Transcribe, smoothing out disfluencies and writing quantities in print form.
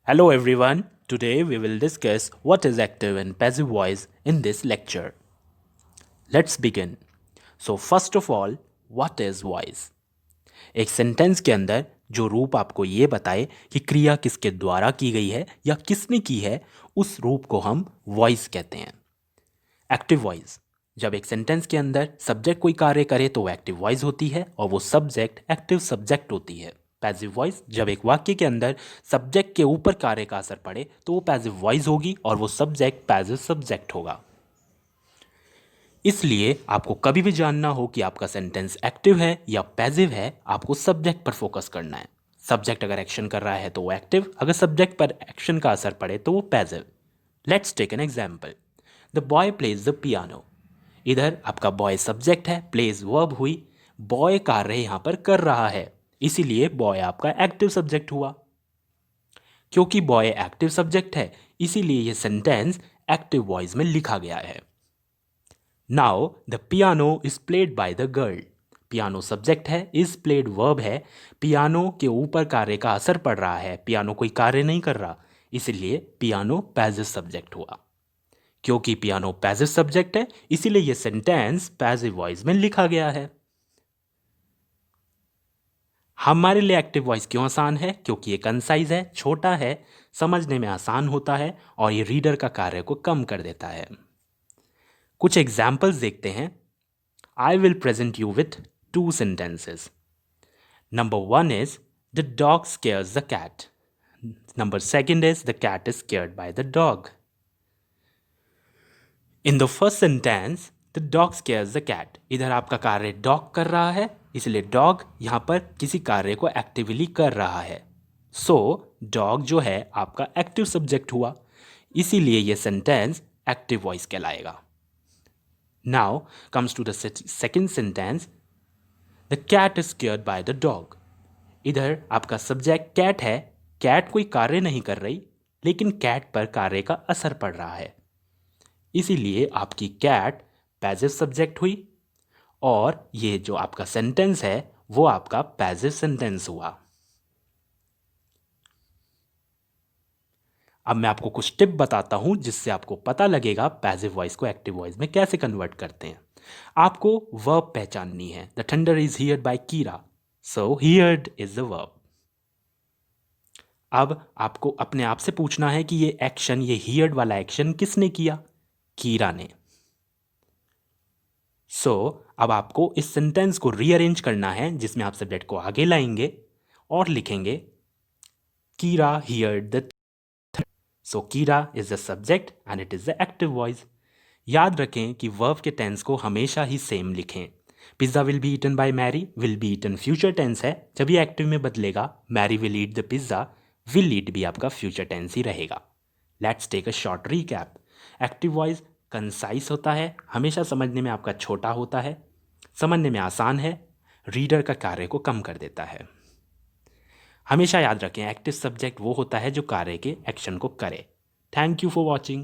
Hello everyone. Today we will discuss what is active and passive voice in this lecture. Let's begin. So first of all, what is voice? एक sentence के अंदर जो रूप आपको ये बताए कि क्रिया किसके द्वारा की गई है या किसने की है, उस रूप को हम वॉइस कहते हैं। एक्टिव वॉइस, जब एक सेंटेंस के अंदर सब्जेक्ट कोई कार्य करे तो वो एक्टिव वॉइस होती है और वो सब्जेक्ट एक्टिव सब्जेक्ट होती है। पैसिव वॉइस, जब एक वाक्य के अंदर सब्जेक्ट के ऊपर कार्य का असर पड़े तो वो पैसिव वॉइस होगी और वो सब्जेक्ट पैसिव सब्जेक्ट होगा। इसलिए आपको कभी भी जानना हो कि आपका सेंटेंस एक्टिव है या पैसिव है, आपको सब्जेक्ट पर फोकस करना है। सब्जेक्ट अगर एक्शन कर रहा है तो वो एक्टिव, अगर सब्जेक्ट पर एक्शन का असर पड़े तो वो passive. Let's take an example. The boy plays the piano. इधर आपका बॉय सब्जेक्ट है, प्लेज वर्ब हुई, बॉय कार्य यहां पर कर रहा है, इसीलिए बॉय आपका एक्टिव सब्जेक्ट हुआ। क्योंकि बॉय एक्टिव सब्जेक्ट है इसीलिए यह सेंटेंस एक्टिव वॉइस में लिखा गया है। Now the piano is played by the girl. Piano subject है, इज प्लेड वर्ब है, पियानो के ऊपर कार्य का असर पड़ रहा है, पियानो कोई कार्य नहीं कर रहा, इसलिए पियानो पैसिव सब्जेक्ट हुआ। क्योंकि पियानो पैसिव सब्जेक्ट है इसीलिए यह सेंटेंस पैसिव वॉइस में लिखा गया है। हमारे लिए एक्टिव वॉइस क्यों आसान है? क्योंकि ये कंसाइज है, छोटा है, समझने में आसान होता है और ये रीडर का कार्य को कम कर देता है। कुछ एग्जाम्पल्स देखते हैं। I will present you with 2 sentences. Number 1 is the dog scares the cat. Number 2 is the cat is scared by the dog. In the first sentence, the dog scares the cat. इधर आपका कार्य dog कर रहा है इसलिए dog यहां पर किसी कार्य को एक्टिवली कर रहा है। सो डॉग जो है आपका एक्टिव सब्जेक्ट हुआ, इसीलिए यह सेंटेंस एक्टिव वॉइस कहलाएगा। Now comes to the second sentence, the cat is scared by the dog. इधर आपका सब्जेक्ट कैट है, कैट कोई कार्य नहीं कर रही लेकिन कैट पर कार्य का असर पड़ रहा है, इसीलिए आपकी कैट पैसिव सब्जेक्ट हुई और ये जो आपका सेंटेंस है वो आपका पैसिव सेंटेंस हुआ। अब मैं आपको कुछ टिप बताता हूं जिससे आपको पता लगेगा पैसिव वॉइस को एक्टिव वॉइस में कैसे कन्वर्ट करते हैं। आपको वर्ब पहचाननी है। The thunder is heard by Kira, so heard is the verb. अब आपको अपने आप से पूछना है कि ये एक्शन, ये हियर्ड वाला एक्शन किसने किया? कीरा ने। अब आपको इस सेंटेंस को रीअरेंज करना है जिसमें आप सब्जेक्ट को आगे लाएंगे और लिखेंगे Kira heard the. So Kira is the subject and it is the active voice. याद रखें कि वर्ब के टेंस को हमेशा ही सेम लिखें। Pizza will be eaten by Mary, will be eaten future tense है, जब ये एक्टिव में बदलेगा Mary will eat the pizza, will eat भी आपका फ्यूचर टेंस ही रहेगा। Let's take a short recap. Active voice concise होता है, हमेशा समझने में आपका छोटा होता है, समझने में आसान है, रीडर का कार्य को कम कर देता है। हमेशा याद रखें एक्टिव सब्जेक्ट वो होता है जो कार्य के एक्शन को करे। Thank you for watching.